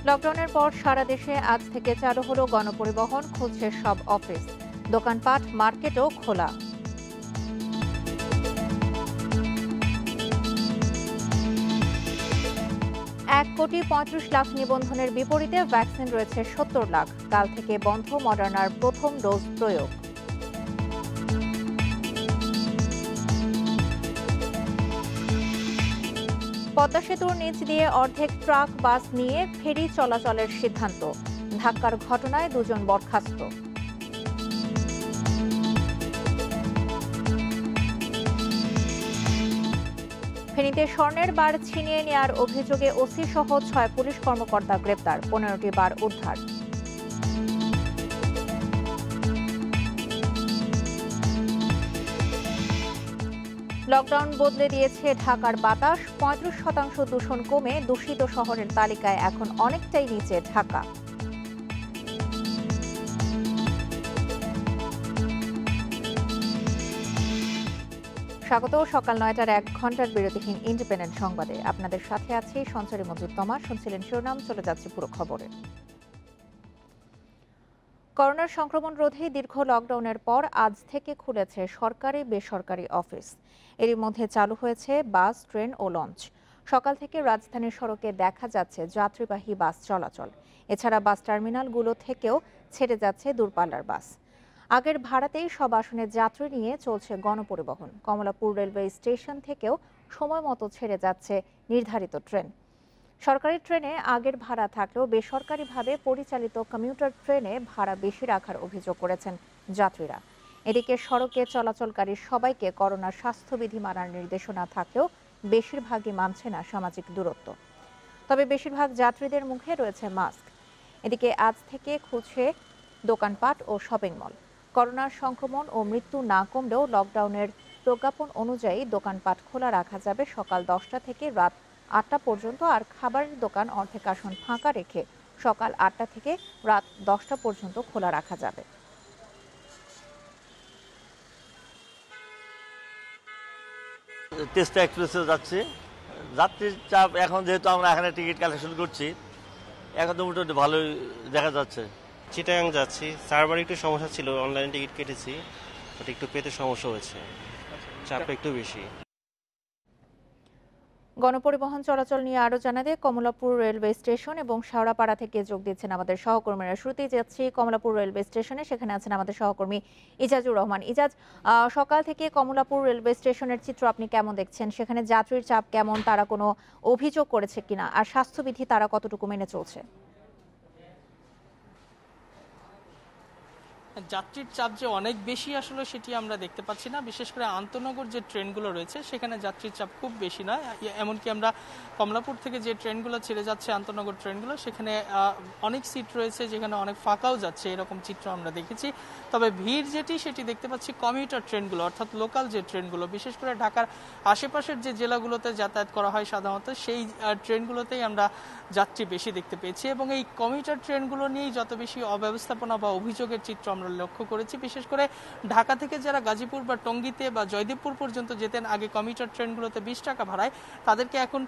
লকডাউনের পর সারা দেশে আজ থেকে চালু হলো গণপরিবহন, খুলছে সব অফিস, দোকানপাট, মার্কেটও খোলা। 1,35,00,000 নিবন্ধনের বিপরীতে ভ্যাকসিন রয়েছে 70 লাখ। কাল থেকে বন্ধ মডার্নার প্রথম ডোজ প্রয়োগ। পদ্মা সেতুর নিচ দিয়ে অর্ধেক ট্রাক বাস নিয়ে ফেরি চলাচলের সিদ্ধান্ত। ধাক্কার ঘটনায় 2 জন বরখাস্ত। ফেনীতে স্বর্ণের বার ছিনিয়ে নেওয়ার অভিযোগে ওসি সহ 6 পুলিশ কর্মকর্তা গ্রেপ্তার, 15টি বার উদ্ধার। লকডাউন বদলে দিয়েছে ঢাকার বাতাস, 35% দূষণ কমে দূষিত শহরের তালিকায় এখন অনেকটাই নিচে ঢাকা। স্বাগত সকাল 9টার 1 ঘন্টার বিরতিহীন ইন্ডিপেন্ডেন্ট সংবাদে। আপনাদের সাথে আছি সঞ্চারী মজিদ তমা। শুনছিলেন শিরোনাম, চলে যাচ্ছে পুরো খবরে। করোনার সংক্রমণ রোধে দীর্ঘ লকডাউনের পর আজ থেকে খুলেছে সরকারি বেসরকারি অফিস। এরই মধ্যে চালু হয়েছে বাস, ট্রেন ও লঞ্চ। সকাল থেকে রাজধানীর সড়কে দেখা যাচ্ছে যাত্রীবাহী বাস চলাচল। এছাড়া বাস টার্মিনালগুলো থেকেও ছেড়ে যাচ্ছে দূরপাল্লার বাস। আগের ভাড়াতেই সব আসনের যাত্রী নিয়ে চলছে গণপরিবহন। কমলাপুর রেলওয়ে স্টেশন থেকেও সময় মতো ছেড়ে যাচ্ছে নির্ধারিত ট্রেন। সরকারি ট্রেনে আগের ভাড়া থাকলেও বেসরকারিভাবে পরিচালিত কমিউটার ট্রেনে ভাড়া বেশি রাখার অভিযোগ করেছেন যাত্রীরা। এদিকে সড়কে চলাচলকারী সবাইকে করোনার স্বাস্থ্যবিধি মানার নির্দেশনা থাকলেও বেশিরভাগই মানছে না সামাজিক দূরত্ব। তবে বেশিরভাগ যাত্রীদের মুখে রয়েছে মাস্ক। এদিকে আজ থেকে খুলছে দোকানপাট ও শপিং মল। করোনার সংক্রমণ ও মৃত্যু না কমলেও লকডাউনের প্রজ্ঞাপন অনুযায়ী দোকানপাট খোলা রাখা যাবে সকাল 10টা থেকে রাত 8টা পর্যন্ত, আর খাবারের দোকান অর্ধেক আসন ফাঁকা রেখে সকাল 8টা থেকে রাত 10টা পর্যন্ত খোলা রাখা যাবে। তিস্তা এক্সপ্রেসে যাচ্ছি। যাত্রীর চাপ এখন যেহেতু আমরা এখানে টিকিট কালেকশন করছি, এখন তো মোটামুটি ভালোই দেখা যাচ্ছে। চিটাগাং যাচ্ছি, সার্ভার একটু সমস্যা ছিল, অনলাইনে টিকিট কেটেছি, বাট একটু পেতে সমস্যা হয়েছে, চাপটা একটু বেশি। গণপরিবহন চলাচল নিয়ে আরো জানাতে কমলাপুর রেলওয়ে স্টেশন এবং শেওড়াপাড়া থেকে যোগ দিচ্ছেন আমাদের সহকর্মীরা। শুরুতেই যাচ্ছি কমলাপুর রেলওয়ে স্টেশনে, সেখানে আছেন আমাদের সহকর্মী ইজাজুর রহমান। ইজাজ, সকাল থেকে কমলাপুর রেলওয়ে স্টেশনের চিত্র আপনি কেমন দেখছেন? সেখানে যাত্রীর চাপ কেমন, তারা কোনো অভিযোগ করেছে কিনা, আর স্বাস্থ্যবিধি তারা কতটুকু মেনে চলছে? যাত্রীর চাপ যে অনেক বেশি আসলে সেটি আমরা দেখতে পাচ্ছি না। বিশেষ করে আন্তনগর যে ট্রেনগুলো রয়েছে সেখানে যাত্রীর চাপ খুব বেশি নয়। এমনকি আমরা কমলাপুর থেকে যে ট্রেনগুলো ছেড়ে যাচ্ছে আন্তনগর ট্রেনগুলো, সেখানে অনেক সিট রয়েছে, যেখানে অনেক ফাঁকাও যাচ্ছে, এরকম চিত্র আমরা দেখেছি। তবে ভিড় সেটি দেখতে পাচ্ছি কমিউটার ট্রেনগুলো, অর্থাৎ লোকাল যে ট্রেনগুলো, বিশেষ করে ঢাকার আশেপাশের যে জেলাগুলোতে যাতায়াত করা হয় সাধারণত, সেই ট্রেনগুলোতেই আমরা যাত্রী বেশি দেখতে পেয়েছি। এবং এই কমিউটার ট্রেনগুলো নিয়েই যত বেশি অব্যবস্থাপনা বা অভিযোগের চিত্র আমরা লক্ষ্য করেছি। বিশেষ করে ঢাকা থেকে যারা গাজীপুর বা টঙ্গীতে বা জয়দেবপুর পর্যন্ত যেতেন আগে কমিউটার ট্রেনগুলোতে 20 টাকা ভাড়ায়, তাদেরকে এখন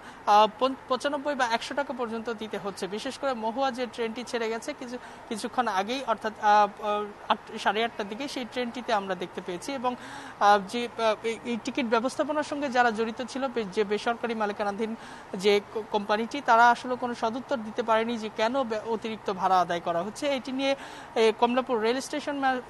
95 বা 100 টাকা পর্যন্ত দিতে হচ্ছে। বিশেষ করে মহুয়া যে ট্রেনটি ছেড়ে গেছে কিছুক্ষণ আগেই, অর্থাৎ 8:30টার দিকে, সেই ট্রেনটিতে আমরা দেখতে পেয়েছি। এবং যে এই টিকিট ব্যবস্থাপনার সঙ্গে যারা জড়িত ছিল, যে বেসরকারি মালিকানাধীন যে কোম্পানিটি, তারা আসলে কোনো সদুত্তর দিতে পারেনি যে কেন অতিরিক্ত ভাড়া আদায় করা হচ্ছে। এটি নিয়ে কমলাপুর রেল স্টেশন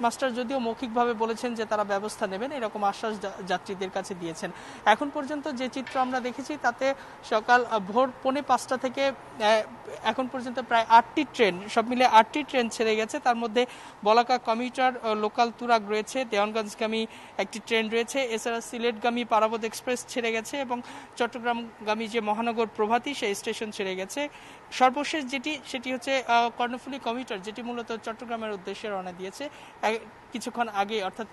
মাস্টার যদিও মৌখিকভাবে বলেছেন যে তারা ব্যবস্থা নেবেন, এরকম আশ্বাস যাত্রীদের কাছে দিয়েছেন। এখন পর্যন্ত যে চিত্র আমরা দেখেছি তাতে সকাল ভোর 4:45 থেকে এখন পর্যন্ত প্রায় 8টি ট্রেন, সব মিলে 8টি ট্রেন ছেড়ে গেছে। তার মধ্যে বলাকা কমিউটার লোকাল তুরাগ রয়েছে, দেওয়ানগঞ্জগামী একটি ট্রেন রয়েছে, এছাড়া সিলেটগামী পারাবত এক্সপ্রেস ছেড়ে গেছে এবং চট্টগ্রামগামী যে মহানগর প্রভাতী সেই স্টেশন ছেড়ে গেছে। সর্বশেষ সেটি হচ্ছে কর্ণফুলী কমিউটার, যেটি মূলত চট্টগ্রামের উদ্দেশ্যে রওনা দিয়েছে। কিছুক্ষণ আগে অর্থাৎ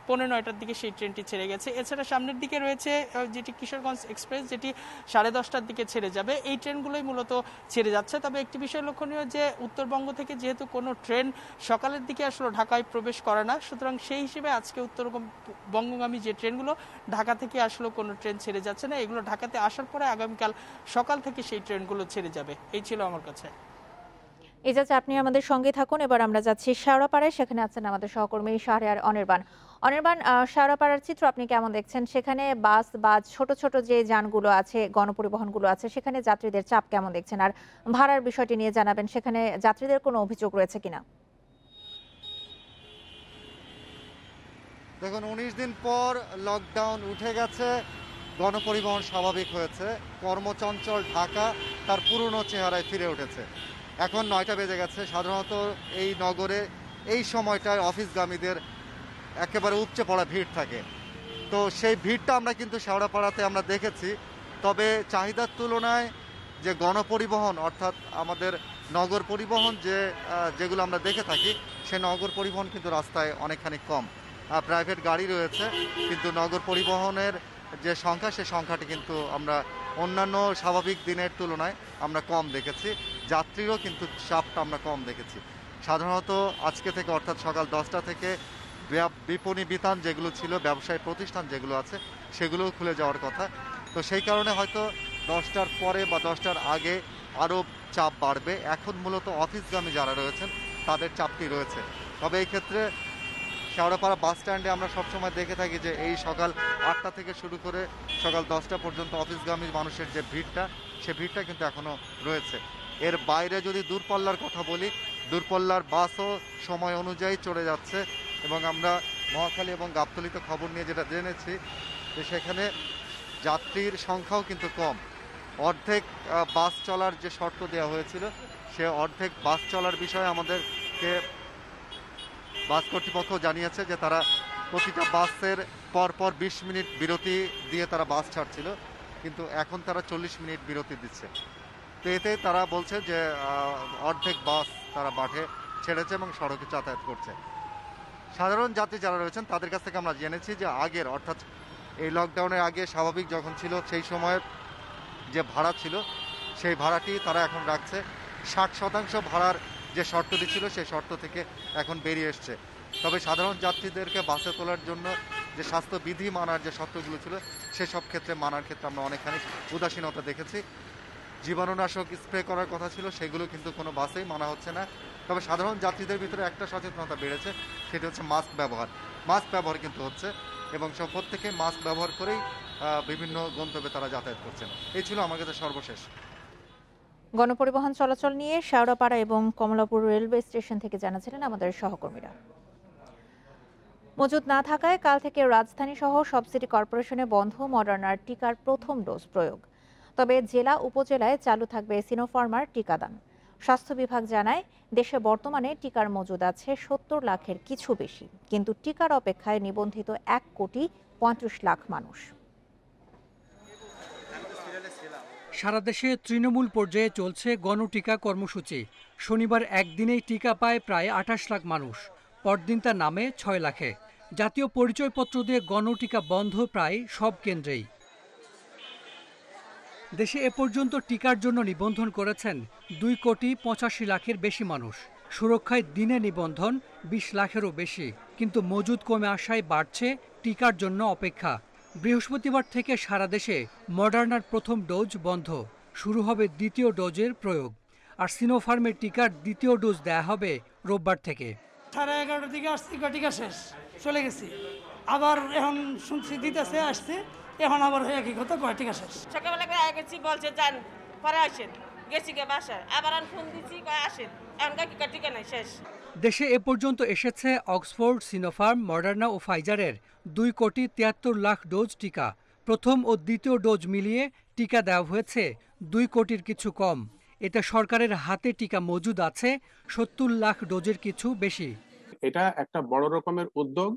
9:15টার দিকে সেই ট্রেনটি ছেড়ে গেছে। এছাড়া সামনের দিকে রয়েছে যেটি কিশোরগঞ্জ এক্সপ্রেস, যেটি 10:30টার দিকে ছেড়ে যাবে। এই ট্রেনগুলোই মূলত ছেড়ে যাচ্ছে। তবে একটি বিষয় লক্ষণীয় যে উত্তরবঙ্গ থেকে যেহেতু কোনো ট্রেন সকালের দিকে আসলে ঢাকায় প্রবেশ করে না, সুতরাং সেই হিসেবে আজকে উত্তরবঙ্গগামী যে ট্রেনগুলো ঢাকা থেকে আসলে কোনো ট্রেন ছেড়ে যাচ্ছে না। এগুলো ঢাকাতে আসার পরে আগামীকাল সকাল থেকে সেই ট্রেনগুলো ছেড়ে যাবে। এই ছিল আমার কাছে। এজাজ, আপনি আমাদের সঙ্গে থাকুন। এবার আমরা যাচ্ছি শেওড়াপাড়ায়, সেখানে আছেন আমাদের সহকর্মী শাহরিয়ার অনির্বাণ। অনির্বাণ, শেওড়াপাড়ার চিত্র আপনি কেমন দেখছেন? সেখানে বাস বা ছোট ছোট যে যানগুলো আছে, গণপরিবহনগুলো আছে, সেখানে যাত্রীদের চাপ কেমন দেখছেন? আর ভাড়ার বিষয়টি নিয়ে জানাবেন, সেখানে যাত্রীদের কোনো অভিযোগ রয়েছে কিনা? দেখুন, 19 দিন পর লকডাউন উঠে গেছে, গণপরিবহন স্বাভাবিক হয়েছে, কর্মচঞ্চল ঢাকা তার পুরনো চেহারায় ফিরে উঠেছে। এখন 9টা বেজে গেছে। সাধারণত এই নগরে এই সময়টায় অফিসগামীদের একেবারে উপচে পড়া ভিড় থাকে। তো সেই ভিড়টা আমরা কিন্তু শেওড়াপাড়াতে আমরা দেখেছি। তবে চাহিদার তুলনায় যে গণপরিবহন অর্থাৎ আমাদের নগর পরিবহন যেগুলো আমরা দেখে থাকি, সে নগর পরিবহন কিন্তু রাস্তায় অনেকখানি কম। প্রাইভেট গাড়ি রয়েছে, কিন্তু নগর পরিবহনের যে সংখ্যা, সে সংখ্যাটি কিন্তু আমরা অন্যান্য স্বাভাবিক দিনের তুলনায় আমরা কম দেখেছি। যাত্রীরও কিন্তু চাপটা আমরা কম দেখেছি। সাধারণত আজকে থেকে অর্থাৎ সকাল 10টা থেকে বিপণী বিতান যেগুলো ছিল, ব্যবসায়ী প্রতিষ্ঠান যেগুলো আছে, সেগুলোও খুলে যাওয়ার কথা। তো সেই কারণে হয়তো 10টার পরে বা 10টার আগে আরও চাপ বাড়বে। এখন মূলত অফিসগামী যারা রয়েছেন তাদের চাপটি রয়েছে। তবে এই ক্ষেত্রে শেওড়াপাড়া বাস স্ট্যান্ডে আমরা সবসময় দেখে থাকি যে এই সকাল 8টা থেকে শুরু করে সকাল 10টা পর্যন্ত অফিসগামী মানুষের যে ভিড়টা, সে ভিড়টা কিন্তু এখনও রয়েছে। এর বাইরে যদি দূরপাল্লার কথা বলি, দূরপাল্লার বাসও সময় অনুযায়ী চলে যাচ্ছে। এবং আমরা মহাখালী এবং গাবতলীতে খবর নিয়ে যেটা জেনেছি, যে সেখানে যাত্রীর সংখ্যাও কিন্তু কম। অর্ধেক বাস চলার যে শর্ত দেওয়া হয়েছিল, সে অর্ধেক বাস চলার বিষয়ে আমাদেরকে বাস কর্তৃপক্ষ জানিয়েছে যে তারা প্রতিটা বাসের পরপর 20 মিনিট বিরতি দিয়ে তারা বাস ছাড়ছিল, কিন্তু এখন তারা 40 মিনিট বিরতি দিচ্ছে। তো এতে তারা বলছে যে অর্ধেক বাস তারা মাঠে ছেড়েছে এবং সড়কে যাতায়াত করছে। সাধারণ যাত্রী যারা রয়েছেন তাদের কাছ থেকে আমরা জেনেছি যে আগের অর্থাৎ এই লকডাউনের আগে স্বাভাবিক যখন ছিল, সেই সময়ের যে ভাড়া ছিল, সেই ভাড়াটি তারা এখন রাখছে। 60% ভাড়ার যে শর্তটি ছিল, সেই শর্ত থেকে এখন বেরিয়ে এসছে। তবে সাধারণ যাত্রীদেরকে বাসে তোলার জন্য যে স্বাস্থ্যবিধি মানার যে শর্তগুলো ছিল, সেসব ক্ষেত্রে মানার ক্ষেত্রে আমরা অনেকখানি উদাসীনতা দেখেছি। জীবাণুনাশক স্প্রে করার কথা ছিল, সেগুলো কিন্তু কোনো বাসেই মানা হচ্ছে না। তবে সাধারণ যাত্রীদের ভিতরে একটা সচেতনতা বেড়েছে, সেটি হচ্ছে মাস্ক ব্যবহার। মাস্ক ব্যবহার কিন্তু হচ্ছে এবং প্রত্যেকে মাস্ক ব্যবহার করেই বিভিন্ন গন্তব্যে তারা যাতায়াত করছেন। এই ছিল আমার কাছে সর্বশেষ। গণপরিবহন চলাচল নিয়ে শেওড়াপাড়া এবং কমলাপুর রেলওয়ে স্টেশন থেকে জানাচ্ছিলেন আমাদের সহকর্মীরা। মজুদ না থাকায় কাল থেকে রাজধানী সহ সব সিটি কর্পোরেশনে বন্ধ মডার্নার টিকার প্রথম ডোজ প্রয়োগ। তবে জেলা উপজেলায় চালু থাকবে সিনোফার্মার টিকাদান। স্বাস্থ্য বিভাগ জানায়, দেশে বর্তমানে টিকার মজুদ আছে 70 লাখের কিছু বেশি, কিন্তু টিকার অপেক্ষায় নিবন্ধিত 1,35,00,000 মানুষ। সারা দেশে তৃণমূল পর্যায়ে চলছে গণটিকা কর্মসূচি। শনিবার একদিনেই টিকা পায় প্রায় 28 লাখ মানুষ, পরদিন তা নামে 6 লাখে। জাতীয় পরিচয়পত্র দিয়ে গণটিকা বন্ধ প্রায় সব কেন্দ্রেই। দেশে এ পর্যন্ত টিকার জন্য নিবন্ধন করেছেন 2,85,00,000-এর বেশি মানুষ। সুরক্ষায় দিনে নিবন্ধন 20 লাখেরও বেশি, কিন্তু মজুদ কমে আসায় বাড়ছে টিকার জন্য অপেক্ষা। বৃহস্পতিবার থেকে সারা দেশে মডার্নার প্রথম ডোজ বন্ধ, শুরু হবে দ্বিতীয় ডোজের প্রয়োগ। আর সিনোফার্মের টিকার দ্বিতীয় ডোজ দেয়া হবে রোববার থেকে। 11:30টার দিকে আসছি, টিকা শেষ, চলে গেছি। আবার এখন শুনছি দিতেছে, আসছে, এখন আবার হয়ে কি কথা কয় টিকা শেষ। সকালবেলা করে গেছি, বলছে যান পরে আসেন, গেছি গে বাসায়, আবার ফোন দিচ্ছি কয় আসেন, এখন টিকা নাই, শেষ। দেশে এ পর্যন্ত এসেছে অক্সফোর্ড, সিনোফার্ম, মডার্না ও ফাইজারের 2,73,00,000 ডোজ টিকা। প্রথম ও দ্বিতীয় ডোজ মিলিয়ে টিকা দেওয়া হয়েছে 2 কোটির কিছু কম। এতে সরকারের হাতে টিকা মজুদ আছে 70 লাখ ডোজের কিছু বেশি। এটা একটা বড় রকমের উদ্যোগ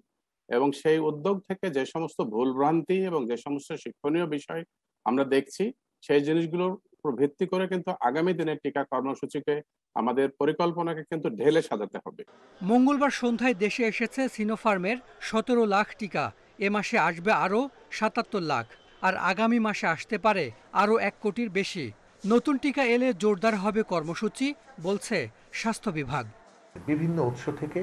এবং সেই উদ্যোগ থেকে যে সমস্ত ভুলভ্রান্তি এবং যে সমস্ত শিক্ষণীয় বিষয় আমরা দেখছি, সেই জিনিসগুলোর উপর ভিত্তি করে কিন্তু আগামী দিনের টিকা কর্মসূচিকে আমাদের পরিকল্পনাকে কিন্তু ঢেলে সাজাতে হবে। মঙ্গলবার সন্ধ্যায় দেশে এসেছে সিনোফার্মের ১৭ লাখ টিকা। এ মাসে আসবে আরও ৭৭ লাখ, আর আগামী মাসে আসতে পারে আরও ১ কোটির বেশি। নতুন টিকা এলে জোরদার হবে কর্মসূচি, বলছে স্বাস্থ্য বিভাগ। বিভিন্ন উৎস থেকে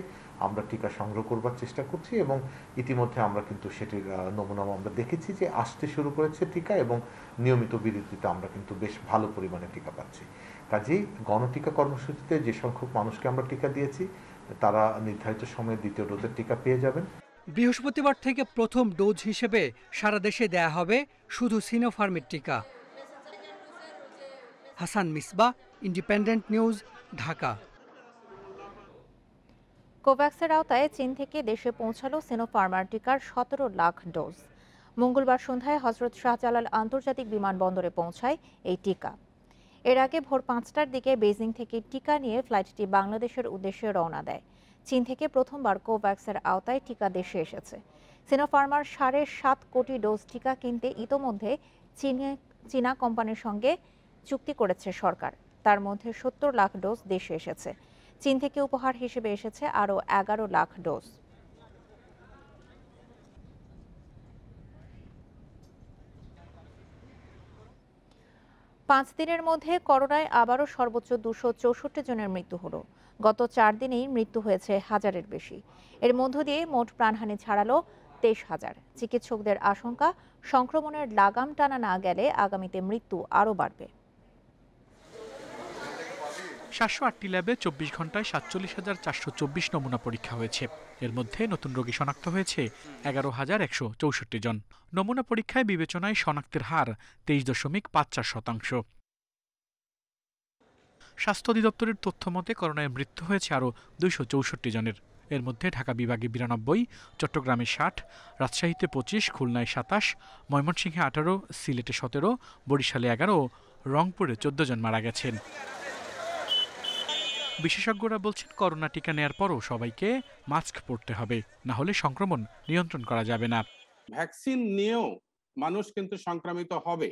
আমরা টিকা সংগ্রহ করবার চেষ্টা করছি এবং ইতিমধ্যে আমরা কিন্তু সেটির নমুনা আমরা দেখেছি যে আসতে শুরু করেছে টিকা, এবং নিয়মিত বিরতিতে আমরা কিন্তু বেশ ভালো পরিমাণে টিকা পাচ্ছি। কাজেই গণটিকা কর্মসূচিতে যে সংখ্যক মানুষকে আমরা টিকা দিয়েছি তারা নির্ধারিত সময়ে দ্বিতীয় ডোজের টিকা পেয়ে যাবেন। বৃহস্পতিবার থেকে প্রথম ডোজ হিসেবে সারা দেশে দেয়া হবে শুধু সিনোফার্মের টিকা। Hasan Misbah, Independent news, Dhaka. কোভ্যাক্সের আওতায় চীন থেকে দেশে পৌঁছালো সিনোফার্মার টিকার ১৭ লাখ ডোজ। মঙ্গলবার সন্ধ্যায় হজরত শাহজালাল আন্তর্জাতিক বিমানবন্দরে পৌঁছায় এই টিকা। এর আগে ভোর ৫টার দিকে বেইজিং থেকে টিকা নিয়ে ফ্লাইটটি বাংলাদেশের উদ্দেশ্যে রওনা দেয়। চীন থেকে প্রথমবার কোভ্যাক্সের আওতায় টিকা দেশে এসেছে। সিনোফার্মার ৭.৫ কোটি ডোজ টিকা কিনতে ইতোমধ্যে চীনা কোম্পানির সঙ্গে চুক্তি করেছে সরকার। তার মধ্যে ৭০ লাখ ডোজ দেশে এসেছে। চীন থেকে উপহার হিসেবে এসেছে আরও ১১ লাখ ডোজ। পাঁচ দিনের মধ্যে করোনায় আবারও সর্বোচ্চ ২৬৪ জনের মৃত্যু হলো। গত ৪ দিনেই মৃত্যু হয়েছে হাজারের বেশি। এর মধ্য দিয়ে মোট প্রাণহানি ছাড়ালো ২৩,০০০। চিকিৎসকদের আশঙ্কা, সংক্রমণের লাগাম টানা না গেলে আগামীতে মৃত্যু আরও বাড়বে। ৭০৮টি ল্যাবে ২৪ ঘন্টায় ৪৭,৪২৪ নমুনা পরীক্ষা হয়েছে। এর মধ্যে নতুন রোগী শনাক্ত হয়েছে ১১,১৬৪ জন। নমুনা পরীক্ষায় বিবেচনায় শনাক্তের হার ২৩.৫৪%। স্বাস্থ্য অধিদপ্তরের তথ্য মতে করোনায় মৃত্যু হয়েছে আরও ২৬৪ জনের। এর মধ্যে ঢাকা বিভাগে ৯২, চট্টগ্রামে ৬০, রাজশাহীতে ২৫, খুলনায় ২৭, ময়মনসিংহে ১৮, সিলেটে ১৭, বরিশালে ১১ ও রংপুরে ১৪ জন মারা গেছেন। বিশেষজ্ঞরা বলছেন, করোনা টিকা নেয়ার পরও সবাইকে মাস্ক পরতে হবে, না হলে সংক্রমণ নিয়ন্ত্রণ করা যাবে না। ভ্যাকসিন নিয়েও মানুষ কিন্তু সংক্রামিত হবে,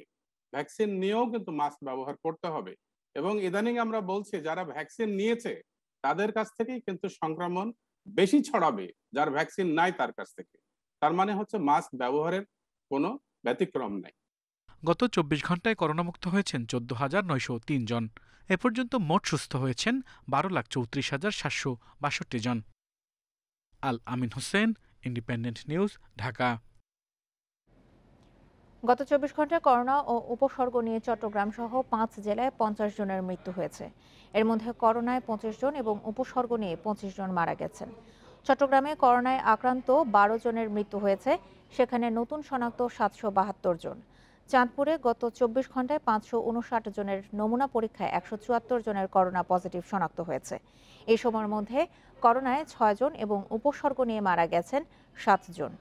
ভ্যাকসিন নিয়েও কিন্তু মাস্ক ব্যবহার করতে হবে। এবং ইদানিং আমরা বলছি যারা ভ্যাকসিন নিয়েছে তাদের কাছ থেকেই কিন্তু সংক্রমণ বেশি ছড়াবে যার ভ্যাকসিন নাই তার কাছ থেকে। তার মানে হচ্ছে মাস্ক ব্যবহারের কোনো ব্যতিক্রম নাই। গত ২৪ ঘন্টায় করোনামুক্ত হয়েছেন ১৪,৯০৩ জন। এ পর্যন্ত মোট সুস্থ হয়েছেন ১২,৩৪,৭৬২ জন। আল আমিন হোসেন, ইন্ডিপেন্ডেন্ট নিউজ, ঢাকা। গত ২৪ ঘন্টায় করোনা ও উপসর্গ নিয়ে চট্টগ্রাম সহ ৫ জেলায় ৫০ জনের মৃত্যু হয়েছে। এর মধ্যে করোনায় ২৫ জন এবং উপসর্গ নিয়ে ২৫ জন মারা গেছেন। চট্টগ্রামে করোনায় আক্রান্ত ১২ জনের মৃত্যু হয়েছে, সেখানে নতুন শনাক্ত ৭৭২ জন। চাঁদপুরে গত ২৪ ঘন্টায় ৫৫৯ জনের নমুনা পরীক্ষায় ১৭৪ জনের করোনা পজিটিভ শনাক্ত হয়েছে। এই সময়ের মধ্যে করোনায় ৬ জন এবং উপসর্গ নিয়ে মারা গেছেন ৭ জন।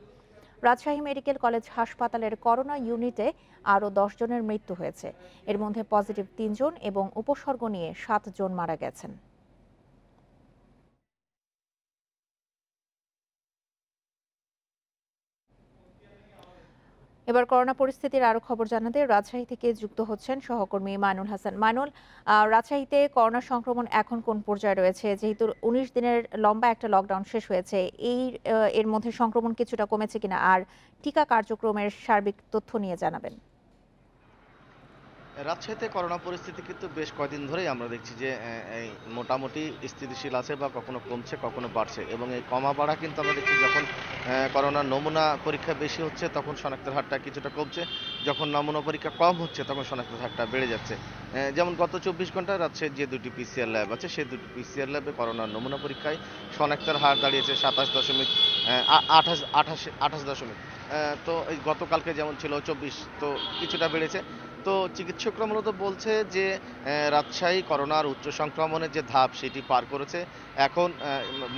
রাজশাহী মেডিকেল কলেজ হাসপাতালের করোনা ইউনিটে আরও ১০ জনের মৃত্যু হয়েছে। এর মধ্যে পজিটিভ ৩ জন এবং উপসর্গ নিয়ে ৭ জন মারা গেছেন। এবার করোনা পরিস্থিতির আরো খবর জানাতে রাজশাহী থেকে যুক্ত হচ্ছেন সহকর্মী মাইনুল হাসান। মাইনুল, রাজশাহীতে করোনা সংক্রমণ এখন কোন পর্যায়ে রয়েছে? যেহেতু ১৯ দিনের লম্বা একটা লকডাউন শেষ হয়েছে, এর মধ্যে সংক্রমণ কিছুটা কমেছে কিনা, আর টিকা কার্যক্রমের সার্বিক তথ্য নিয়ে জানাবেন। রাজশাহীতে করোনা পরিস্থিতি কিন্তু বেশ কয়েকদিন ধরেই আমরা দেখছি যে মোটামুটি স্থিতিশীল আছে, বা কখনো কমছে কখনো বাড়ছে। এবং এই কমা বাড়া কিন্তু আমরা দেখছি যখন করোনার নমুনা পরীক্ষা বেশি হচ্ছে তখন শনাক্তের হারটা কিছুটা কমছে, যখন নমুনা পরীক্ষা কম হচ্ছে তখন শনাক্তের হারটা বেড়ে যাচ্ছে। যেমন গত ২৪ ঘন্টায় রাজশাহীর যে দুটি পিসিআর ল্যাব আছে সেই দুটি পিসিআর ল্যাবে করোনার নমুনা পরীক্ষায় শনাক্তের হার দাঁড়িয়েছে ২৭.৮৮। তো এই গতকালকে যেমন ছিল ২৪, তো কিছুটা বেড়েছে। তো চিকিৎসকরা মূলত বলছে যে রাজশাহী করোনার উচ্চ সংক্রমণের যে ধাপ সেটি পার করেছে, এখন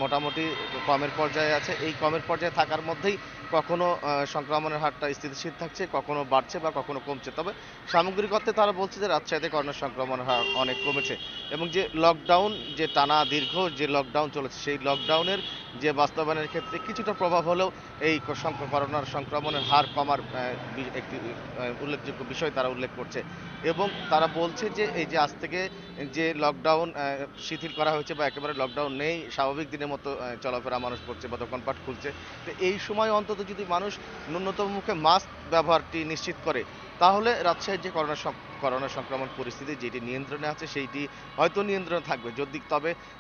মোটামুটি কমের পর্যায়ে আছে। এই কমের পর্যায়ে থাকার মধ্যেই কখনো সংক্রমণের হারটা স্থিতিশীল থাকছে, কখনো বাড়ছে বা কখনো কমছে। তবে সামগ্রিক অর্থে তারা বলছে যে রাজশাহীতে করোনা সংক্রমণের হার অনেক কমেছে এবং যে লকডাউন, যে টানা দীর্ঘ যে লকডাউন চলেছে সেই লকডাউনের যে বাস্তবায়নের ক্ষেত্রে কিছুটা প্রভাব হলেও এই করোনার সংক্রমণের হার কমার একটি উল্লেখযোগ্য বিষয় তারা উল্লেখ করছে। এবং তারা বলছে যে এই যে আজ থেকে যে লকডাউন শিথিল করা হয়েছে বা একেবারে লকডাউন নেই, স্বাভাবিক দিনের মতো চলাফেরা মানুষ করছে বা দোকানপাট খুলছে, তো এই সময় অন্তত যদি মানুষ ন্যূনতম মুখে মাস্ক ব্যবহারটি নিশ্চিত করে, তাহলে রাজশাহীর যে করোনা সংক্রমণ পরিস্থিতি যেটি নিয়ন্ত্রণে আছে সেইটি হয়তো নিয়ন্ত্রণে থাকবে।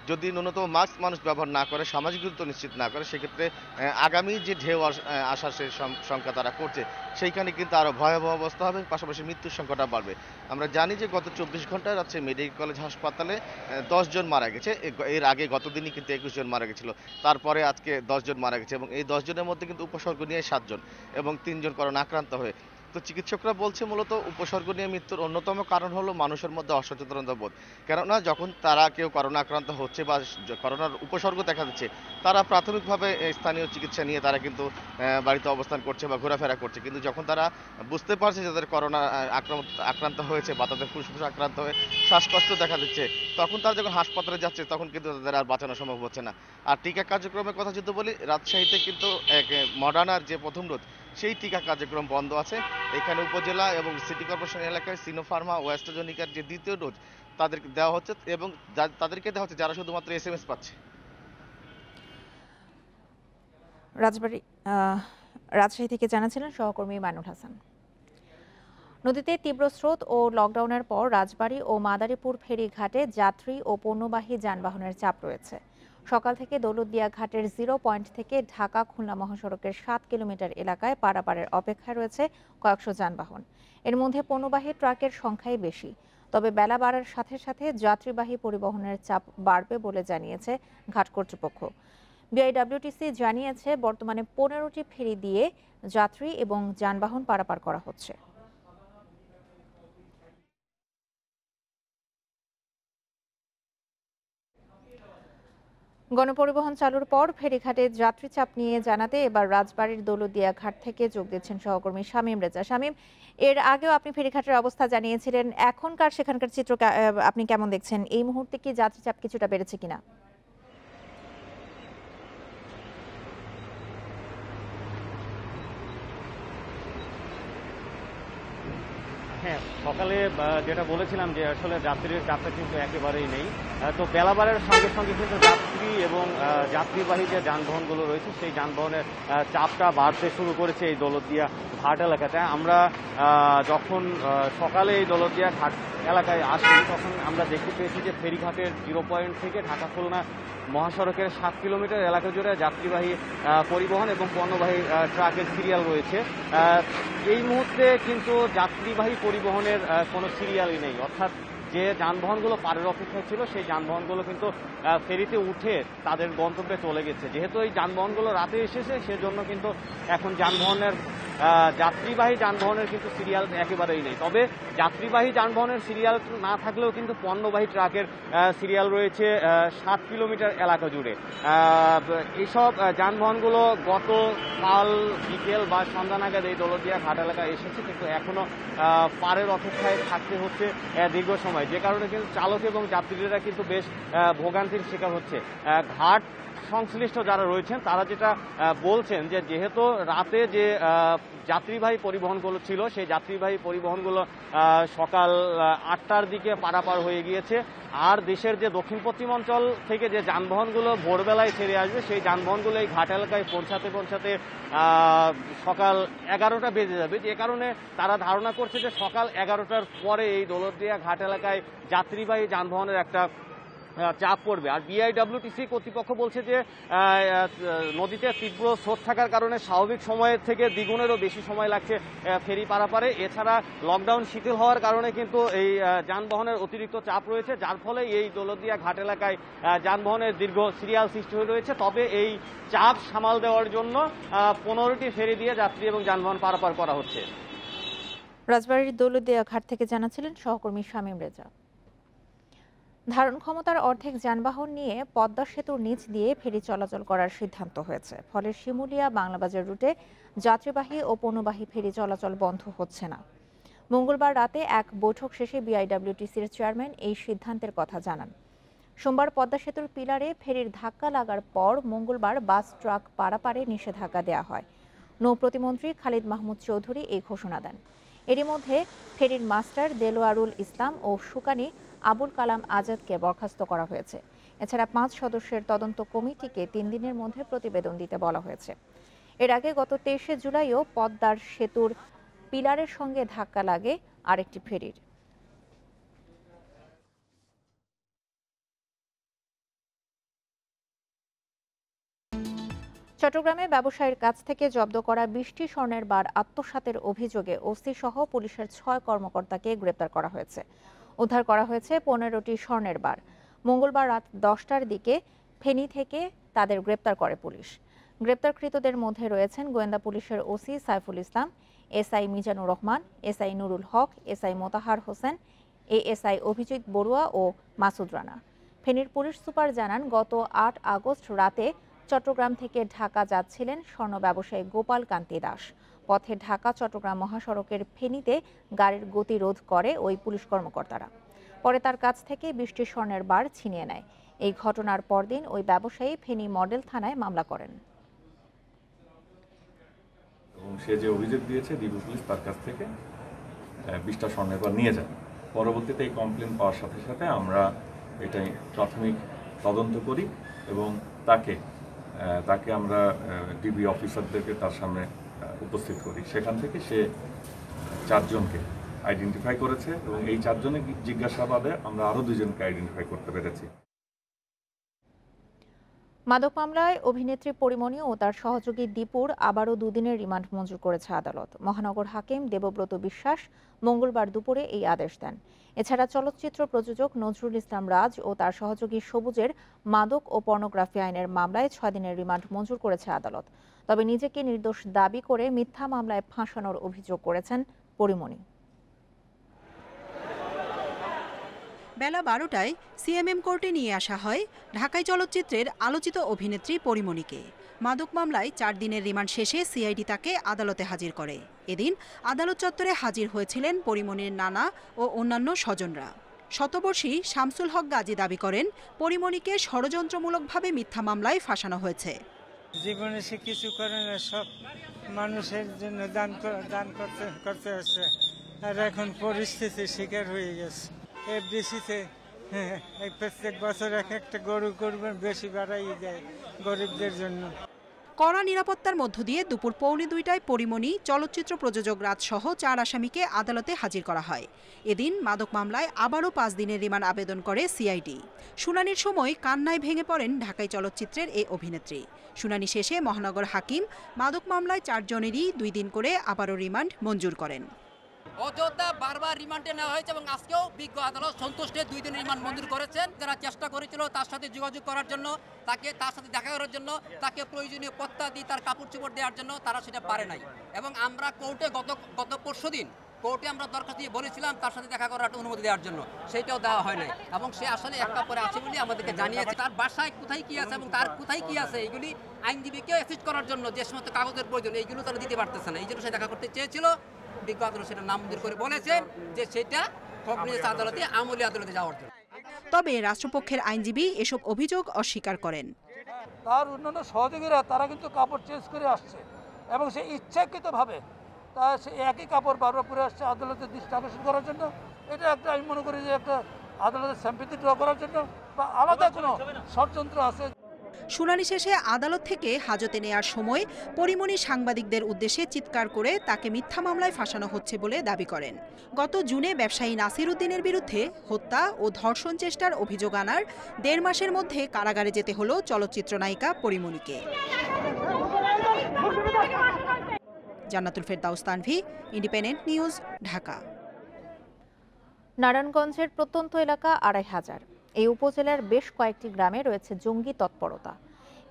যদি ন্যূনতম মাস্ক মানুষ ব্যবহার না করে, সামাজিক দূরত্ব নিশ্চিত না করে, সেক্ষেত্রে আগামী যে ঢেউ আসার সেই সংখ্যা তারা করছে, সেইখানে কিন্তু আরও ভয়াবহ অবস্থা হবে, পাশাপাশি মৃত্যুর সংখ্যাটা বাড়বে। আমরা জানি যে গত 24 ঘন্টায় রাজশাহী মেডিকেল কলেজ হাসপাতালে 10 জন মারা গেছে। এর আগে গত দিনই কিন্তু 21 জন মারা গেছিল, তারপরে আজকে 10 জন মারা গেছে এবং এই 10 জনের মধ্যে কিন্তু উপসর্গ নিয়ে 7 জন এবং 3 জন করোনা আক্রান্ত হয়ে। তো চিকিৎসকরা বলছে মূলত উপসর্গ নিয়ে মৃত্যুর অন্যতম কারণ হলো মানুষের মধ্যে অসচেতনতা বোধ। কেননা যখন কেউ করোনা আক্রান্ত হচ্ছে বা করোনার উপসর্গ দেখা দিচ্ছে, তারা প্রাথমিকভাবে স্থানীয় চিকিৎসা নিয়ে তারা কিন্তু বাড়িতে অবস্থান করছে বা ঘোরাফেরা করছে, কিন্তু যখন তারা বুঝতে পারছে যে তাদের করোনা আক্রান্ত হয়েছে বা তাদের ফুসফুস আক্রান্ত হয়ে শ্বাসকষ্ট দেখা দিচ্ছে, তখন তারা যখন হাসপাতালে যাচ্ছে তখন কিন্তু তাদের আর বাঁচানো সম্ভব হচ্ছে না। আর টিকা কার্যক্রমের কথা যদি বলি, রাজশাহীতে কিন্তু মডার্নার যে প্রথম ডোজ সেই টিকা কার্যক্রম বন্ধ আছে। এখানে উপজেলা এবং সিটি কর্পোরেশন এলাকায় সিনোফার্মা ও অ্যাস্ট্রাজেনিকার যে দ্বিতীয় ডোজ তাদেরকে দেওয়া হচ্ছে এবং তাদেরকে দেওয়া হচ্ছে যারা শুধুমাত্র SMS পাচ্ছে। রাজশাহী থেকে জানাছিলেন সহকর্মী মাইনুল হাসান। নদীতে তীব্র স্রোত ও লকডাউনের পর রাজবাড়ী ও মাদারীপুর ফেরিঘাটে যাত্রী ও পণ্যবাহী যানবাহনের চাপ রয়েছে। সকাল থেকে দৌলতদিয়া ঘাটের 0 পয়েন্ট থেকে ঢাকা খুলনা মহাসড়কের 7 কিলোমিটার এলাকায় পারাপারের অপেক্ষায় রয়েছে কয়েকশো যানবাহন। এর মধ্যে পণ্যবাহী ট্রাকের সংখ্যাই বেশি। তবে বেলা বাড়ার সাথে সাথে যাত্রীবাহী পরিবহনের চাপ বাড়বে বলে জানিয়েছে ঘাট কর্তৃপক্ষ। বিআইডব্লিউটিসি জানিয়েছে বর্তমানে 15টি ফেরি দিয়ে যাত্রী এবং যানবাহন পারাপার করা হচ্ছে। গণপরিবহন চালুর পর ফেরিঘাটে যাত্রী চাপ নিয়ে জানাতে এবার রাজবাড়ীর দৌলতদিয়া ঘাট থেকে যোগ দিচ্ছেন সহকর্মী শামীম রেজা। শামীম, এর আগেও আপনি ফেরিঘাটের অবস্থা জানিয়েছিলেন, এখনকার সেখানকার চিত্র আপনি কেমন দেখছেন? এই মুহূর্তে কি যাত্রী চাপ কিছুটা বেড়েছে কিনা? হ্যাঁ, সকালে যেটা বলেছিলাম যে আসলে যাত্রীর চাপটা কিন্তু একেবারেই নেই। তো বেলাবারের সঙ্গে সঙ্গে কিন্তু যাত্রী এবং যাত্রীবাহী যে যানবাহনগুলো রয়েছে সেই যানবাহনের চাপটা বাড়তে শুরু করেছে এই দৌলতদিয়া ঘাট এলাকাতে। আমরা যখন সকালে এই দৌলতদিয়া ঘাট এলাকায় আসি তখন আমরা দেখতে পেয়েছি যে ফেরিঘাটের 0 পয়েন্ট থেকে ঢাকা খুলনা মহাসড়কের 7 কিলোমিটার এলাকা জুড়ে যাত্রীবাহী পরিবহন এবং পণ্যবাহী ট্রাকের সিরিয়াল রয়েছে। এই মুহূর্তে কিন্তু যাত্রীবাহী পরিবহনের কোনো সিরিয়ালই নেই, অর্থাৎ যে যানবাহনগুলো পারের অপেক্ষায় ছিল সেই যানবাহনগুলো কিন্তু ফেরিতে উঠে তাদের গন্তব্যে চলে গেছে। যেহেতু এই যানবাহনগুলো রাতে এসেছে সেজন্য কিন্তু এখন যাত্রীবাহী যানবাহনের কিন্তু সিরিয়াল একেবারেই নেই। তবে যাত্রীবাহী যানবাহনের সিরিয়াল না থাকলেও কিন্তু পণ্যবাহী ট্রাকের সিরিয়াল রয়েছে 7 কিলোমিটার এলাকা জুড়ে। এইসব যানবাহনগুলো গতকাল বিকেল বা সন্ধ্যা নাগাদ এই দৌলতদিয়া ঘাট এলাকায় এসেছে, কিন্তু এখনো পারের অপেক্ষায় থাকতে হচ্ছে দীর্ঘ সময়, যে কারণে কিন্তু চালক এবং যাত্রীরা কিন্তু বেশ ভোগান্তির শিকার হচ্ছে। ঘাট সংশ্লিষ্ট যারা রয়েছেন তারা যেটা বলছেন যে যেহেতু রাতে যে যাত্রীবাহী পরিবহনগুলো ছিল সেই যাত্রীবাহী পরিবহনগুলো সকাল 8টার দিকে পারাপার হয়ে গিয়েছে, আর দেশের যে দক্ষিণ পশ্চিম অঞ্চল থেকে যে যানবাহনগুলো ভোরবেলায় ছেড়ে আসবে সেই যানবাহনগুলো এই ঘাট এলাকায় পৌঁছাতে সকাল 11টা বেজে যাবে, যে কারণে তারা ধারণা করছে যে সকাল 11টার পরে এই দৌলতদিয়া ঘাট এলাকায় যাত্রীবাহী যানবাহনের একটা চাপ পড়বে। আর বিআইডব্লিউটিসি কর্তৃপক্ষ বলছে যে নদীতে তীব্র স্রোত থাকার কারণে স্বাভাবিক সময়ের থেকে দ্বিগুণেরও বেশি সময় লাগছে ফেরি পারাপারে। এছাড়া লকডাউন শিথিল হওয়ার কারণে কিন্তু এই যানবাহনের অতিরিক্ত চাপ রয়েছে, যার ফলে এই দৌলতদিয়া ঘাট এলাকায় যানবাহনের দীর্ঘ সিরিয়াল সৃষ্টি হয়ে রয়েছে। তবে এই চাপ সামাল দেওয়ার জন্য 15টি ফেরি দিয়ে যাত্রী এবং যানবাহন পারাপার করা হচ্ছে। রাজবাড়ীর দৌলতদিয়া ঘাট থেকে জানাচ্ছিলেন সহকর্মী শামীম রেজা। ধারণ ক্ষমতার অর্ধেক যানবাহন নিয়ে পদ্মা সেতুর নিচ দিয়ে ফেরি চলাচল করার সিদ্ধান্ত হয়েছে। ফলে শিমুলিয়া বাংলাবাজার রুটে যাত্রীবাহী ও পণ্যবাহী ফেরি চলাচল বন্ধ হচ্ছে না। মঙ্গলবার রাতে এক বৈঠক শেষে বিআইডব্লিউটিসির চেয়ারম্যান এই সিদ্ধান্তের কথা জানান। সোমবার পদ্মা সেতুর পিলারে ফেরির ধাক্কা লাগার পর মঙ্গলবার বাস ট্রাক পারাপারে নিষেধাজ্ঞা দেওয়া হয়। নৌ প্রতিমন্ত্রী খালিদ মাহমুদ চৌধুরী এই ঘোষণা দেন। এরই মধ্যে ফেরির মাস্টার দেলোয়ারুল ইসলাম ও শুকানি আবুল কালাম আজাদকে বরখাস্ত করা হয়েছে। এছাড়া 5 সদস্যের তদন্ত কমিটিকে 3 দিনের মধ্যে প্রতিবেদন দিতে বলা হয়েছে। এর আগে গত 23শে জুলাইও পদ্মার সেতুর পিলারের সঙ্গে ধাক্কা লাগে আরেকটি ফেরির। চট্টগ্রামে ব্যবসায়ীর কাছ থেকে জব্দ করা 20টি স্বর্ণের বার আত্মসাতের অভিযোগে ওসি সহ পুলিশের 6 কর্মকর্তাকে গ্রেপ্তার করা হয়েছে। উদ্ধার করা হয়েছে 15টি স্বর্ণের বার। মঙ্গলবার রাত 10টার দিকে ফেনী থেকে তাদের গ্রেপ্তার করে পুলিশ। গ্রেপ্তারকৃতদের মধ্যে রয়েছেন গোয়েন্দা পুলিশের OC Saiful Islam, SI Mizanur Rahman, SI Nurul হক, এসআই মোতাহার হোসেন, এএসআই অভিজিৎ বড়ুয়া ও মাসুদ রানা। ফেনীর পুলিশ সুপার জানান, গত 8 আগস্ট রাতে চট্টগ্রাম থেকে ঢাকা যাচ্ছিলেন স্বর্ণ ব্যবসায়ী গোপাল কান্তি দাস। পথে ঢাকা চট্টগ্রাম মহাসড়কের ফেনীতে গাড়ির গতিরোধ করে ওই পুলিশ কর্মকর্তারা। পরে তার কাছ থেকে 20টি স্বর্ণের বার ছিনিয়ে নেয়। এই ঘটনার পরদিন ওই ব্যবসায়ী ফেনী মডেল থানায় মামলা করেন। এবং সে যে অভিযোগ দিয়েছে ডিবি পুলিশ তার কাছ থেকে 20টা স্বর্ণের বার নিয়ে যায়। পরবর্তীতে এই কমপ্লেন পাওয়ার সাথে সাথে আমরা এটাই প্রাথমিক তদন্ত করি এবং তাকে আমরা ডিবি অফিসারদেরকে তার সামনে উপস্থিত করি। সেখান থেকে সে 4 জনকে আইডেন্টিফাই করেছে এবং এই 4 জনের জিজ্ঞাসাবাদে আমরা আরও 2 জনকে আইডেন্টিফাই করতে পেরেছি। মাদক মামলায় অভিনেত্রী পরিমণি ও তার সহযোগী দীপুর আবারও 2 দিনের রিমান্ড মঞ্জুর করেছে আদালত। মহানগর হাকিম দেবব্রত বিশ্বাস মঙ্গলবার দুপুরে এই আদেশ দেন। এছাড়া চলচ্চিত্র প্রযোজক নজরুল ইসলাম রাজ ও তার সহযোগী সবুজের মাদক ও পর্নোগ্রাফি আইনের মামলায় 6 দিনের রিমান্ড মঞ্জুর করেছে আদালত। তবে নিজেকে নির্দোষ দাবি করে মিথ্যা মামলায় ফাঁসানোর অভিযোগ করেছেন পরিমণি। বেলা 12টায় সিএমএম কোর্টে নিয়ে আসা হয় ঢাকাই চলচ্চিত্রের আলোচিত অভিনেত্রী পরিমণিকে। মাদক মামলায় 4 দিনের রিমান্ড শেষে সিআইডি তাকে আদালতে হাজির করে। এদিন আদালত চত্বরে হাজির হয়েছিলেন পরিমণির নানা ও অন্যান্য স্বজনরা। শতবর্ষী শামসুল হক গাজী দাবি করেন, পরিমণিকে ষড়যন্ত্রমূলকভাবে মিথ্যা মামলায় ফাঁসানো হয়েছে। জীবনে সে কিছু করে না, সব মানুষের জন্য দান করতে হচ্ছে, আর এখন পরিস্থিতির শিকার হয়ে গেছে। এফডিসিতে প্রত্যেক বছর একটা গরু করবেন বেশি বাড়াই দেয় গরিবদের জন্য। কড়া নিরাপত্তার মধ্য দিয়ে দুপুর 1:45টায় পরিমণি, চলচ্চিত্র প্রযোজক রাজ সহ 4 আসামিকে আদালতে হাজির করা হয়। এদিন মাদক মামলায় আবারও 5 দিনের রিমান্ড আবেদন করে সিআইডি। শুনানির সময় কান্নায় ভেঙে পড়েন ঢাকাই চলচ্চিত্রের এই অভিনেত্রী। শুনানি শেষে মহানগর হাকিম মাদক মামলায় 4 জনেরই 2 দিন করে আবারও রিমান্ড মঞ্জুর করেন। অযোধ্যা বারবার রিমান্ডে নেওয়া হয়েছে এবং আজকেও বিজ্ঞ আদালত সন্তুষ্টে 2 দিন রিমান্ড মঞ্জুর করেছেন। যারা চেষ্টা করেছিল তার সাথে যোগাযোগ করার জন্য, তার সাথে দেখা করার জন্য, তাকে প্রয়োজনীয় প্রত্যাদি তার কাপড় চোপড় দেওয়ার জন্য, তারা সেটা পারে নাই। এবং আমরা কোর্টে গত পরশুদিন কোর্টে আমরা দরখাস্ত দিয়ে বলেছিলাম তার সাথে দেখা করার অনুমতি দেওয়ার জন্য, সেইটাও দেওয়া হয় নাই। এবং সে আসলে একটা পরে আছে বলে আমাদেরকে জানিয়েছে। তার বাসায় কোথায় কি আছে এবং তার কোথায় কি আছে এগুলি আইনজীবীকেও অ্যাসিস্ট করার জন্য যে সমস্ত কাগজের প্রয়োজন এইগুলো তারা দিতে পারতেছে না। এই জন্য সে দেখা করতে চেয়েছিল। বিজ্ঞ আদালত সেটা নামঞ্জুর করে বলেছেন যে সেটা কগনিজেন্স আদালতে, আমলি আদালতে যাওয়ার জন্য। তবে রাষ্ট্রপক্ষের আইনজীবী এসব অভিযোগ অস্বীকার করেন। তার অন্যান্য সহযোগীরা তারা কিন্তু কাপড় চেঞ্জ করে আসছে এবং সে ইচ্ছাকৃতভাবে সে একই কাপড় বারবার পরে আসছে আদালতের দৃষ্টি আকর্ষণ করার জন্য। এটা একটা আমি মনে করি যে একটা আদালতের সিম্প্যাথি ড্র করার জন্য বা আলাদা কোনো ষড়যন্ত্র আছে। শুনানি শেষে আদালত থেকে হাজতে নেয়ার সময় পরিমণি সাংবাদিকদের উদ্দেশ্যে চিৎকার করে তাকে মিথ্যা মামলায় ফাঁসানো হচ্ছে বলে দাবি করেন। গত জুনে ব্যবসায়ী নাসির উদ্দিনের বিরুদ্ধে হত্যা ও ধর্ষণ চেষ্টার অভিযোগ আনার 1.5 মাসের মধ্যে কারাগারে যেতে হলো চলচ্চিত্র নায়িকা পরিমণিকে। জান্নাতুল ফেরদাউস তানভি, ইন্ডিপেন্ডেন্ট নিউজ, ঢাকা। নারায়ণগঞ্জের প্রত্যন্ত এলাকা 2500। এই উপজেলার বেশ কয়েকটি গ্রামে রয়েছে জঙ্গি তৎপরতা।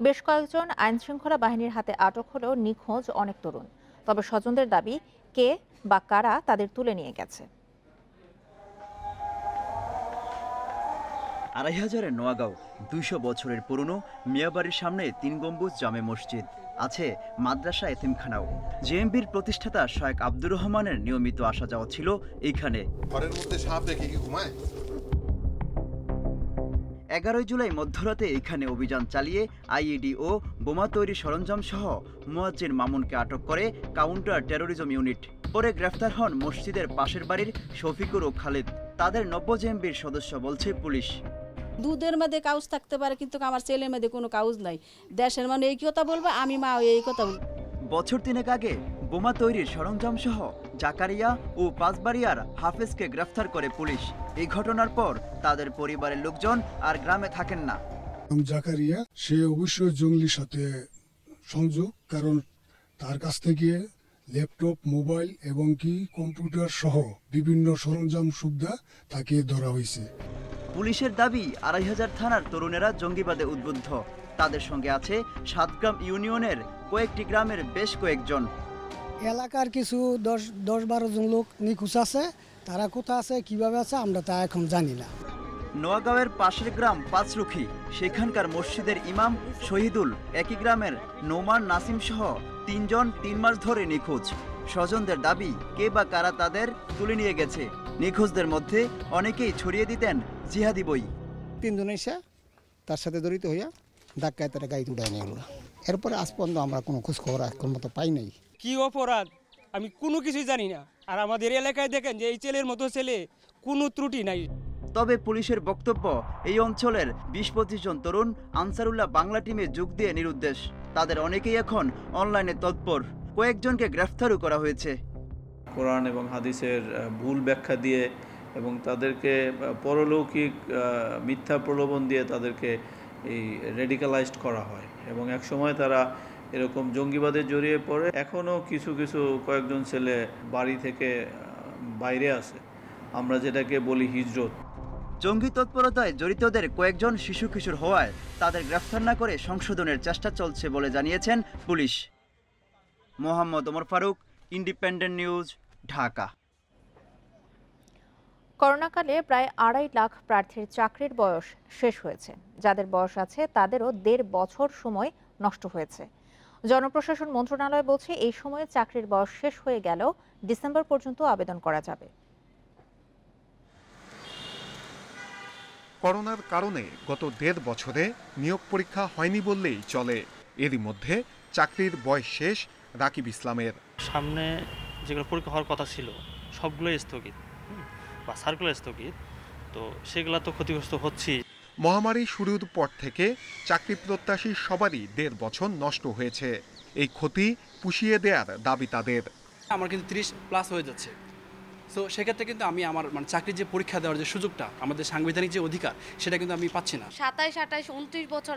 বেশ কয়েকজন আইনশৃঙ্খলা বাহিনীর হাতে আটক হলেও নিখোঁজ অনেক তরুণ। তবে স্বজনদের দাবি, কে বা কারা তাদের তুলে নিয়ে গেছে। 2500-এর নোয়াগাঁও 200 বছরের পুরনো মিয়াবাড়ির সামনে 3 গম্বুজ জামে মসজিদ, আছে মাদ্রাসা, এতিমখানাও। জেএমবির প্রতিষ্ঠাতা শায়েখ আব্দুর রহমানের নিয়মিত আসা যাওয়া ছিল এইখানে। ঘরের মধ্যে সাপ রেখে কি ঘুমায়? 11 জুলাই মধ্যরাতে এখানে অভিযান চালিয়ে আইইডি ও বোমা তৈরি সরঞ্জাম সহ মুয়াজ্জিন মামুনকে আটক করে কাউন্টার টেরোরিজম ইউনিট। পরে গ্রেফতার হন মসজিদের পাশের বাড়ির শফিকুর ও খালিদ। তাদের 90 জেএমবির সদস্য বলছে পুলিশ। দুধের মধ্যে কাউজ থাকতে পারে, কিন্তু আমার ছেলের মধ্যে কোনো কাউজ নাই। দেশের মানে এই কথা বলবে, আমি মা এই কথা বলবো। বছর 3 আগে বোমা তৈরির সরঞ্জাম সহ জাকারিয়া ও পাঁচবাড়িয়ার হাফেজকে গ্রেফতার করে পুলিশ। এই ঘটনার পর তাদের পরিবারের লোকজন আর গ্রামে থাকেন না। জাকারিয়া সে অবশ্যই জঙ্গলির সাথে সংযোগ, কারণ তার কাছ থেকে ল্যাপটপ, মোবাইল এবং কি কম্পিউটার সহ বিভিন্ন সরঞ্জাম সুবিধা তাকে ধরা হয়েছে। পুলিশের দাবি 2500 থানার তরুণেরা জঙ্গিবাদে উদ্বুদ্ধ। তাদের সঙ্গে আছে 7 গ্রাম ইউনিয়নের কয়েকটি গ্রামের বেশ কয়েকজন। এলাকার কিছু 10-12 জন লোক নিখোঁজ আছে, তারা কোথায় আছে কিভাবে আছে আমরা তা এখন জানি না। নোয়াগাঁওয়ের পাশের গ্রাম পাঁচরুখি, সেখানকার মসজিদের ইমাম শহীদুল একই গ্রামের নোমান নাসিম সহ 3 জন 3 মাস ধরে নিখোঁজ। স্বজনদের দাবি কে বা কারা তাদের তুলে নিয়ে গেছে। নিখোঁজদের মধ্যে অনেকেই ছড়িয়ে দিতেন জিহাদি বই। 3 জন এসে তার সাথে জড়িত হইয়া ধাক্কায় তারা গাড়ি উঠায় নিয়ে গেল। এরপরে আজ পর্যন্ত আমরা কোনো খোঁজ খবর এখন মতো পাই নাই। কি অপরাধ আমি কোনো কিছুই জানি না। আর আমাদের এলাকায় দেখেন যে এই ছেলের মতো ছেলে কোনো ত্রুটি নাই। তবে পুলিশের বক্তব্য, এই অঞ্চলের 20-25 জন তরুণ আনসারুল্লাহ বাংলা টিমে যোগ দিয়ে নিরুদ্দেশ। তাদের অনেকেই এখন অনলাইনে তৎপর। কয়েকজনকে গ্রেফতারও করা হয়েছে। কোরআন এবং হাদিসের ভুল ব্যাখ্যা দিয়ে এবং তাদেরকে পরলৌকিক মিথ্যা প্রলোভন দিয়ে তাদেরকে এই রেডিকালাইজড করা হয় এবং একসময় তারা এরকম জঙ্গিবাদে জড়িয়ে পড়ে। এখনও কিছু কয়েকজন ছেলে বাড়ি থেকে বাইরে আছে, আমরা যেটাকে বলি হিজরত। জঙ্গি তৎপরতায় জড়িতদের কয়েকজন শিশু কিশোর হওয়ায় তাদের গ্রেফতার না করে সংশোধনের চেষ্টা চলছে বলে জানিয়েছেন পুলিশ। Mohammad Omar Faruk, independent news, Dhaka. করোনাকালে প্রায় 2.5 লাখ প্রার্থীর চাকরির বয়স শেষ হয়েছে। যাদের বয়স আছে তাদেরও 1.5 বছর সময় নষ্ট হয়েছে। জনপ্রশাসন মন্ত্রণালয় বলছে এই সময়ে চাকরির বয়স শেষ হয়ে গেলেও ডিসেম্বর পর্যন্ত আবেদন করা যাবে। করোনার কারণে গত 1.5 বছরে নিয়োগ পরীক্ষা হয়নি বললেই চলে। এরই মধ্যে চাকরির বয়স শেষ রাকিব ইসলামের। সামনে যেগুলো পরীক্ষা হওয়ার কথা ছিল সবগুলোই স্থগিত বা সার্কুলার স্থগিত, তো সেগুলো তো ক্ষতিগ্রস্ত হচ্ছে। মহামারী শুরুর পর থেকে চাকরি প্রত্যাশী সবারই 1.5 বছর নষ্ট হয়েছে। এই ক্ষতি পুষিয়ে দেওয়ার দাবি তাদের। আমার কিন্তু 30+ হয়ে যাচ্ছে, সো সেক্ষেত্রে কিন্তু আমি আমার চাকরির যে পরীক্ষা দেওয়ার যে সুযোগটা, আমাদের সাংবিধানিক যে অধিকার, সেটা কিন্তু আমি পাচ্ছি না। 27, 28, 29 বছর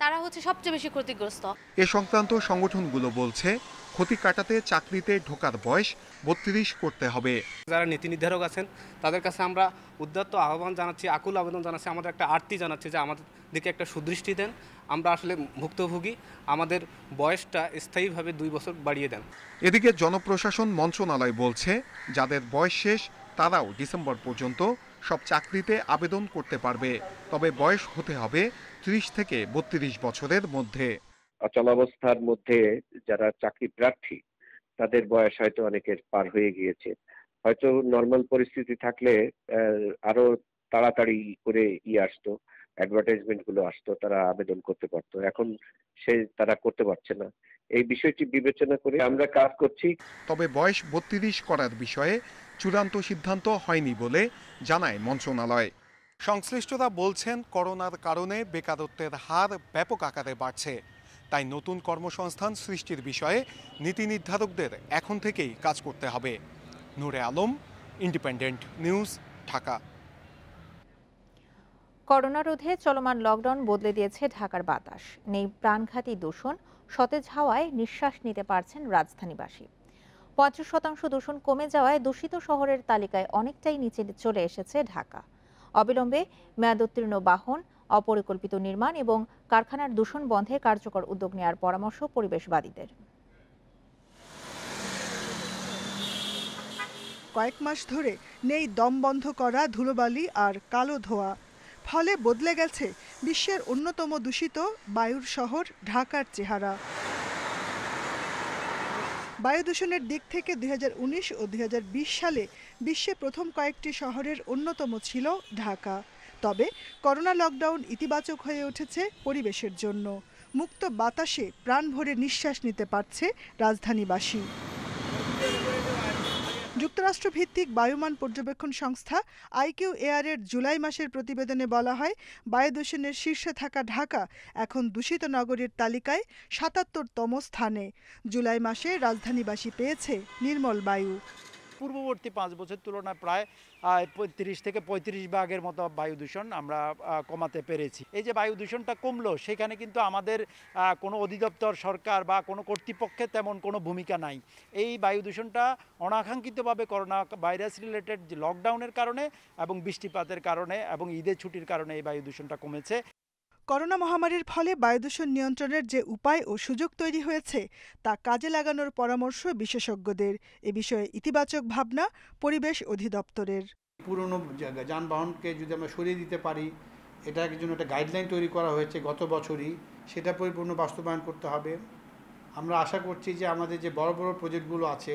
তারা হচ্ছে সবচেয়ে বেশি ক্ষতিগ্রস্ত। এ সংক্রান্ত সংগঠনগুলো বলছে ক্ষতি কাটাতে চাকরিতে ঢোকার বয়স 32 করতে হবে। যারা নীতি নির্ধারক আছেন তাদের কাছে আমরা উদ্যত আহ্বান জানাচ্ছি, আকুল আবেদন জানাচ্ছি, আমাদের একটা আর্তি জানাচ্ছি যে আমাদের দিকে একটা সুদৃষ্টি দেন। আমরা আসলে ভুক্তভোগী, আমাদের বয়সটা স্থায়ীভাবে 2 বছর বাড়িয়ে দেন। এদিকে জনপ্রশাসন মন্ত্রণালয় বলছে যাদের বয়স শেষ তারাও ডিসেম্বর পর্যন্ত সব চাকরিতে আবেদন করতে পারবে, তবে বয়স হতে হবে 30 থেকে 32 বছরের মধ্যে। অচলাবস্থার মধ্যে যারা চাকরি প্রার্থী তাদের বয়স হয়তো অনেকের পার হয়ে গিয়েছে। হয়তো নর্মাল পরিস্থিতি থাকলে আরো তাড়াতাড়ি করে আসতো, অ্যাডভার্টাইজমেন্ট গুলো আসতো, তারা আবেদন করতে পারতো। এখন তারা করতে পারছে না। এই বিষয়টি বিবেচনা করে আমরা কাজ করছি। তবে বয়স 32 করার বিষয়ে চূড়ান্ত সিদ্ধান্ত হয়নি বলে জানায় মন্ত্রণালয়। সংশ্লিষ্টরা বলছেন করোনার কারণে বেকারত্বের হার ব্যাপক আকারে বাড়ছে, তাই নতুন কর্মসংস্থান সৃষ্টির বিষয়ে নীতি নির্ধারকদের এখন থেকেই কাজ করতে হবে। Noore Alam, Independent news, Dhaka. Corona রোধে চলমান লকডাউন বদলে দিয়েছে ঢাকার বাতাস। নেই প্রাণঘাতী দূষণ, সতেজ হাওয়ায় নিঃশ্বাস নিতে পারছেন রাজধানীবাসী। 50% দূষণ কমে যাওয়ায় দূষিত শহরের তালিকায় অনেকটাই নিচে চলে এসেছে ঢাকা। অবিলম্বে মেয়াদোত্তীর্ণ বাহন, অপরিকল্পিত নির্মাণ এবং কারখানার দূষণ বন্ধে কার্যকর উদ্যোগ নেওয়ার পরামর্শ পরিবেশবাদীদের। কয়েক মাস ধরে নেই দম বন্ধ করা ধুলোবালি আর কালো ধোঁয়া, ফলে বদলে গেছে বিশ্বের অন্যতম দূষিত বায়ুর শহর ঢাকার চেহারা। বায়ু দূষণের দিক থেকে 2019 ও 2020 সালে বিশ্বে প্রথম কয়েকটি শহরের অন্যতম ছিল ঢাকা। তবে করোনা লকডাউন ইতিবাচক হয়ে উঠেছে পরিবেশের জন্য। মুক্ত বাতাসে প্রাণ ভরে নিঃশ্বাস নিতে পারছে রাজধানীবাসী। যুক্তরাষ্ট্রভিত্তিক বায়ুমান পর্যবেক্ষণ সংস্থা আইকিউ এয়ারের জুলাই মাসের প্রতিবেদনে বলা হয়, বায়ু দূষণের শীর্ষে থাকা ঢাকা এখন দূষিত নগরীর তালিকায় ৭৭তম স্থানে। জুলাই মাসে রাজধানীবাসী পেয়েছে নির্মল বায়ু। পূর্ববর্তী ৫ বছর তুলনায় প্রায় ৩০ থেকে ৩৫ ভাগের মতো বায়ু দূষণ আমরা কমাতে পেরেছি। এই যে বায়ু দূষণটা কমলো, সেখানে কিন্তু আমাদের কোনো অধিদপ্তর, সরকার বা কোনো কর্তৃপক্ষের তেমন কোনো ভূমিকা নাই। এই বায়ু দূষণটা অনাকাঙ্ক্ষিতভাবে করোনা ভাইরাস রিলেটেড যে লকডাউনের কারণে এবং বৃষ্টিপাতের কারণে এবং ঈদের ছুটির কারণে এই বায়ু দূষণটা কমেছে। করোনা মহামারীর ফলে বায়ুদূষণ নিয়ন্ত্রণের যে উপায় ও সুযোগ তৈরি হয়েছে তা কাজে লাগানোর পরামর্শ বিশেষজ্ঞদের। এ বিষয়ে ইতিবাচক ভাবনা পরিবেশ অধিদপ্তরের। পুরনো যানবাহনকে যদি আমরা সরিয়ে দিতে পারি, এটার জন্য একটা গাইডলাইন তৈরি করা হয়েছে গত বছরই, সেটা পরিপূর্ণ বাস্তবায়ন করতে হবে। আমরা আশা করছি যে আমাদের যে বড় বড় প্রজেক্টগুলো আছে